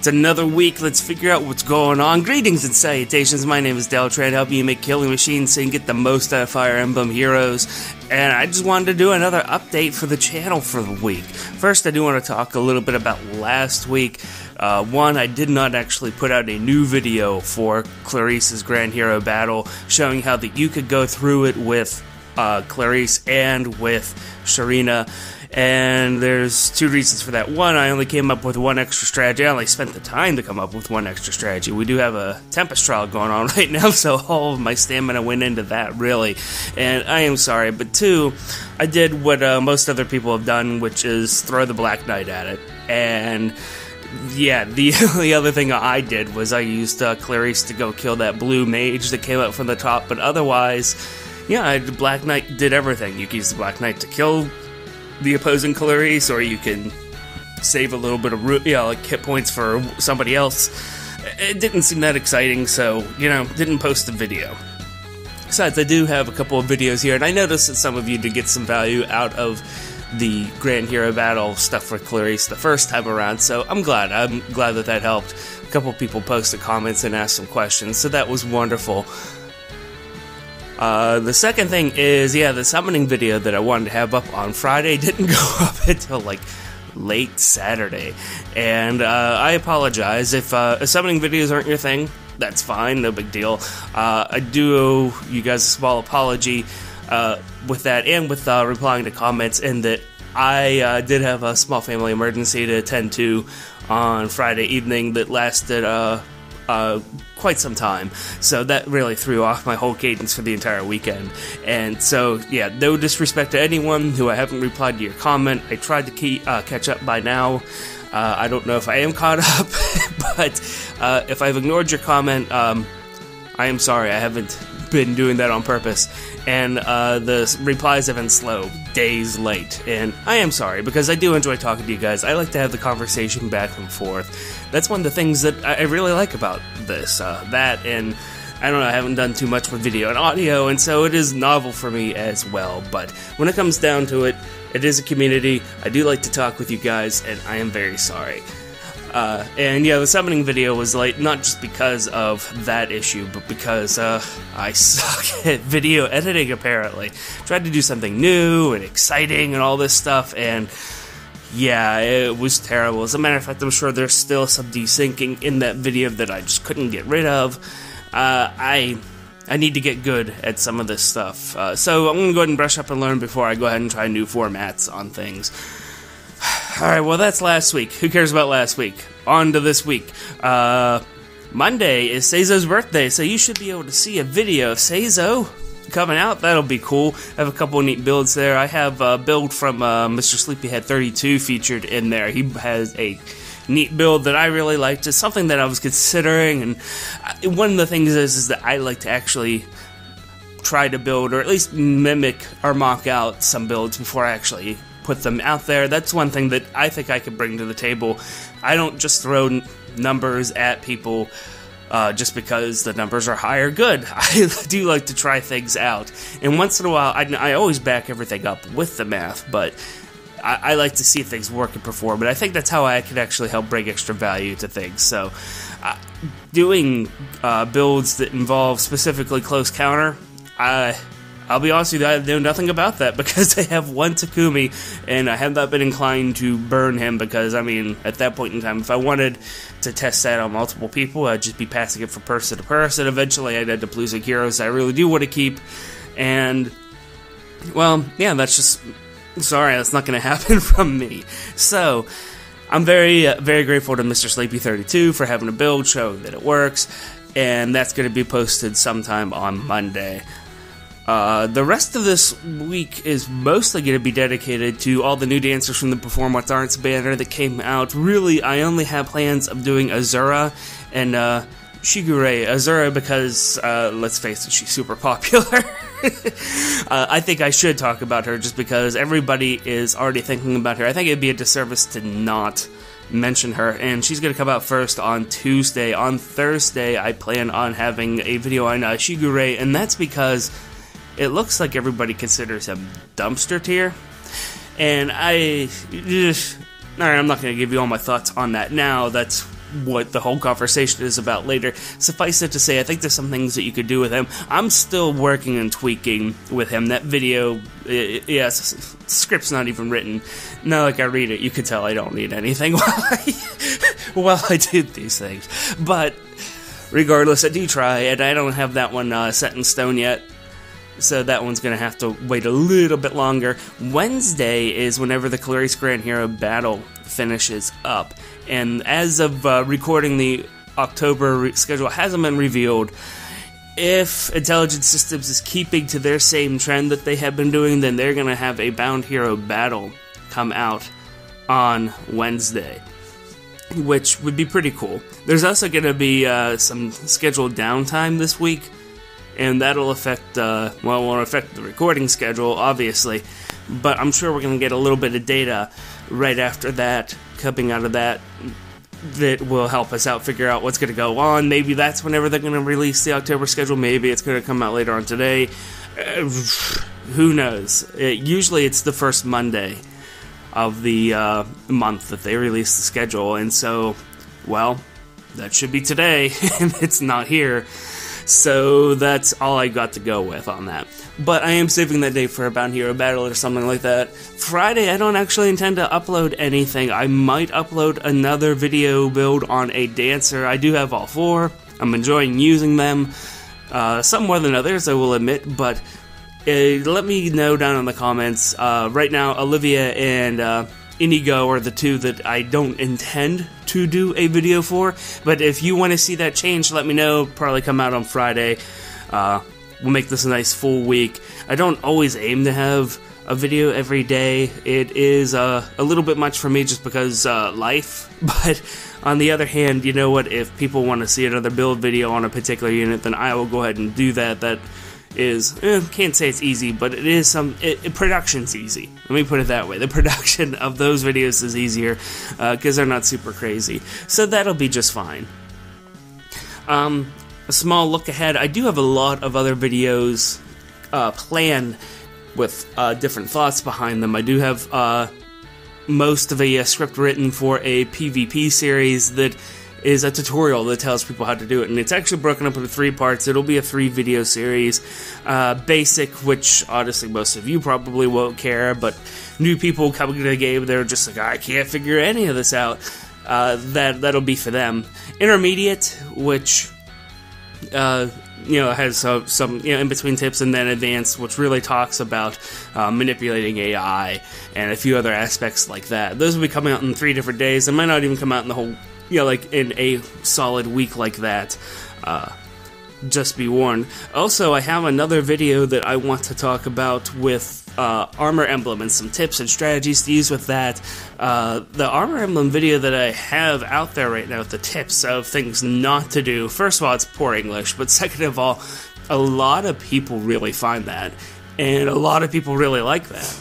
It's another week. Let's figure out what's going on. Greetings and salutations. My name is Dell, trying to help you make killing machines so you can get the most out of Fire Emblem Heroes. And I just wanted to do another update for the channel for the week. First, I do want to talk a little bit about last week. One, I did not actually put out a new video for Clarisse's Grand Hero Battle, showing how that you could go through it with Clarisse and with Sharina. And there's two reasons for that. One, I only came up with one extra strategy. I only spent the time to come up with one extra strategy. We do have a Tempest Trial going on right now, so all of my stamina went into that, really. And I am sorry. But two, I did what most other people have done, which is throw the Black Knight at it. And yeah, the only other thing I did was I used Clarisse to go kill that blue mage that came up from the top. But otherwise, yeah, the Black Knight did everything. You can use the Black Knight to kill the opposing Clarisse, or you can save a little bit of like hit points for somebody else. It didn't seem that exciting, so, didn't post a video. Besides, I do have a couple of videos here, and I noticed that some of you did get some value out of the Grand Hero Battle stuff for Clarisse the first time around, so I'm glad. I'm glad that that helped. A couple people posted comments and asked some questions, so that was wonderful. The second thing is, the summoning video that I wanted to have up on Friday didn't go up until, late Saturday. And, I apologize. If summoning videos aren't your thing, that's fine, no big deal. I do owe you guys a small apology, with that, and with, replying to comments, in that I, did have a small family emergency to attend to on Friday evening that lasted, quite some time, so that really threw off my whole cadence for the entire weekend. And so, no disrespect to anyone who I haven't replied to your comment. I tried to catch up by now. I don't know if I am caught up, but if I've ignored your comment, I am sorry. I haven't been doing that on purpose, and the replies have been slow, days late, and I am sorry, because I do enjoy talking to you guys. I like to have the conversation back and forth. That's one of the things that I really like about this, that, and I don't know, I haven't done too much with video and audio, and so it is novel for me as well. But when it comes down to it, it is a community. I do like to talk with you guys, and I am very sorry. And the summoning video was late, not just because of that issue, but because, I suck at video editing, apparently. Tried to do something new and exciting and all this stuff, and it was terrible. As a matter of fact, I'm sure there's still some desyncing in that video that I just couldn't get rid of. I need to get good at some of this stuff. So I'm gonna go ahead and brush up and learn before I go ahead and try new formats on things. Alright, well, that's last week. Who cares about last week? On to this week. Monday is Seizo's birthday, so you should be able to see a video of Seizo coming out. That'll be cool. I have a couple of neat builds there. I have a build from Mr. Sleepyhead 32 featured in there. He has a neat build that I really liked. It's something that I was considering, and one of the things is that I like to actually try to build, or at least mimic or mock out some builds before I actually put them out there. That's one thing that I think I could bring to the table. I don't just throw numbers at people just because the numbers are high or good. I do like to try things out, and once in a while I always back everything up with the math, but I like to see if things work and perform, and I think that's how I can actually help bring extra value to things. So doing builds that involve specifically close counter, I'll be honest with you, I know nothing about that, because I have one Takumi, and I have not been inclined to burn him, because, at that point in time, if I wanted to test that on multiple people, I'd just be passing it from person to person. Eventually, I'd end up losing heroes I really do want to keep, and, well, that's just, sorry, that's not going to happen from me. So, I'm very, very grateful to Mr. Sleepy32 for having a build showing that it works, and that's going to be posted sometime on Monday. The rest of this week is mostly going to be dedicated to all the new dancers from the Perform What's Arts banner that came out. Really, I only have plans of doing Azura and Shigure. Azura because, let's face it, she's super popular. I think I should talk about her just because everybody is already thinking about her. I think it'd be a disservice to not mention her, and she's going to come out first on Tuesday. On Thursday, I plan on having a video on Shigure, and that's because it looks like everybody considers him dumpster tier, and I'm not going to give you all my thoughts on that now. That's what the whole conversation is about later. Suffice it to say, I think there's some things that you could do with him. I'm still working and tweaking with him. That video, script's not even written. Now, like I read it, you could tell I don't read anything while I do these things. But regardless, I do try, and I don't have that one set in stone yet. So that one's going to have to wait a little bit longer. Wednesday is whenever the Clarisse Grand Hero battle finishes up. And as of recording, the October schedule hasn't been revealed. If Intelligent Systems is keeping to their same trend that they have been doing, then they're going to have a Bound Hero battle come out on Wednesday, which would be pretty cool. There's also going to be some scheduled downtime this week, and that'll affect, won't affect the recording schedule, obviously, but I'm sure we're going to get a little bit of data right after that, coming out of that will help us out, figure out what's going to go on. Maybe that's whenever they're going to release the October schedule. Maybe it's going to come out later on today. Who knows? Usually it's the first Monday of the month that they release the schedule, and so, well, that should be today, and it's not here. So that's all I got to go with on that. But I am saving that day for a Bound Hero battle or something like that. Friday, I don't actually intend to upload anything. I might upload another video build on a dancer. I do have all 4. I'm enjoying using them. Some more than others, I will admit, but let me know down in the comments. Right now, Olivia and Inigo are the 2 that I don't intend to do a video for, but if you want to see that change, let me know. Probably come out on Friday. We'll make this a nice full week. I don't always aim to have a video every day. It is a little bit much for me just because life, but on the other hand, you know what, if people want to see another build video on a particular unit, then I will go ahead and do that. That is, can't say it's easy, but it is production's easy. Let me put it that way. The production of those videos is easier, because they're not super crazy. So that'll be just fine. A small look ahead, I do have a lot of other videos planned with different thoughts behind them. I do have most of a script written for a PvP series that is a tutorial that tells people how to do it, and it's actually broken up into 3 parts. It'll be a 3-video series. Basic, which honestly most of you probably won't care, but new people coming to the game, they're just like, I can't figure any of this out. That'll be for them. Intermediate, which has some in-between tips, and then advanced, which really talks about manipulating AI and a few other aspects like that. Those will be coming out in 3 different days. They might not even come out in the whole, like in a solid week like that. Just be warned. Also, I have another video that I want to talk about with Armor Emblem and some tips and strategies to use with that. The Armor Emblem video that I have out there right now with the tips of things not to do. First of all, it's poor English, but second of all, a lot of people really find that, and a lot of people really like that.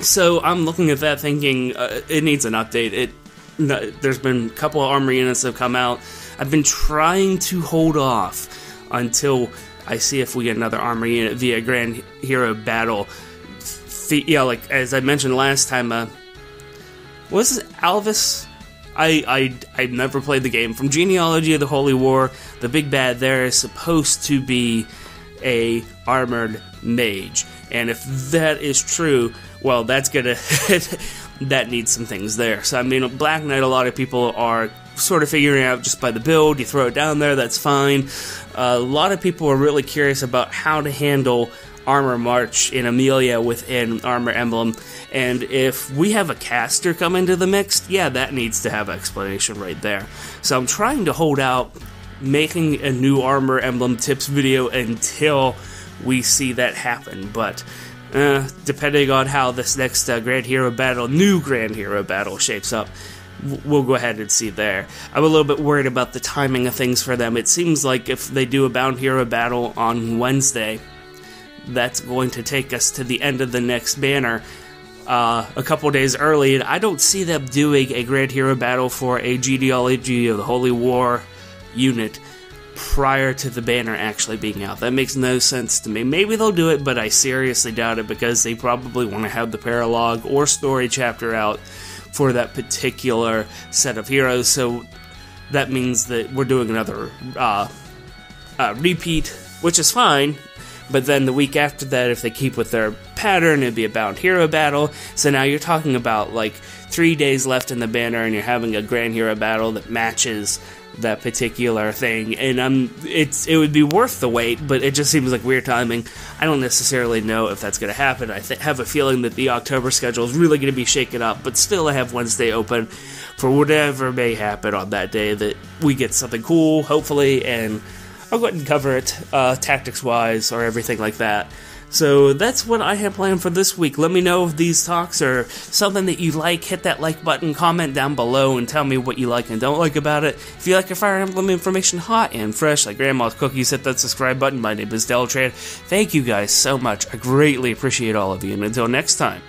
So I'm looking at that thinking, it needs an update. There's been a couple of armor units that have come out. I've been trying to hold off until I see if we get another armor unit via Grand Hero battle. Like as I mentioned last time, was this Alvis? I never played the game. From Genealogy of the Holy War, the big bad there is supposed to be a armored mage, and if that is true, well, that's gonna that needs some things there. So I mean, Black Knight, a lot of people are sort of figuring out just by the build. You throw it down there, that's fine. A lot of people are really curious about how to handle Armor March in Amelia within Armor Emblem, and if we have a caster come into the mix, yeah, that needs to have explanation right there. So I'm trying to hold out making a new Armor Emblem tips video until we see that happen, but depending on how this next new Grand Hero battle shapes up, we'll go ahead and see there. I'm a little bit worried about the timing of things for them. It seems like if they do a Bound Hero battle on Wednesday, that's going to take us to the end of the next banner a couple days early, and I don't see them doing a Grand Hero battle for a Genealogy of the Holy War unit prior to the banner actually being out. That makes no sense to me. Maybe they'll do it, but I seriously doubt it, because they probably want to have the paralogue or story chapter out for that particular set of heroes. So that means that we're doing another repeat, which is fine. But then the week after that, if they keep with their pattern, it'd be a Bound Hero battle. So now you're talking about like 3 days left in the banner, and you're having a Grand Hero battle that matches that particular thing. And it would be worth the wait, but it just seems like weird timing. I don't necessarily know if that's going to happen. I have a feeling that the October schedule is really going to be shaken up, but still I have Wednesday open for whatever may happen on that day, that we get something cool, hopefully, and I'll go ahead and cover it, tactics-wise, or everything like that. So that's what I have planned for this week. Let me know if these talks are something that you like. Hit that like button, comment down below, and tell me what you like and don't like about it. If you like your Fire Emblem information hot and fresh, like Grandma's Cookies, hit that subscribe button. My name is Deltrad. Thank you guys so much. I greatly appreciate all of you, and until next time.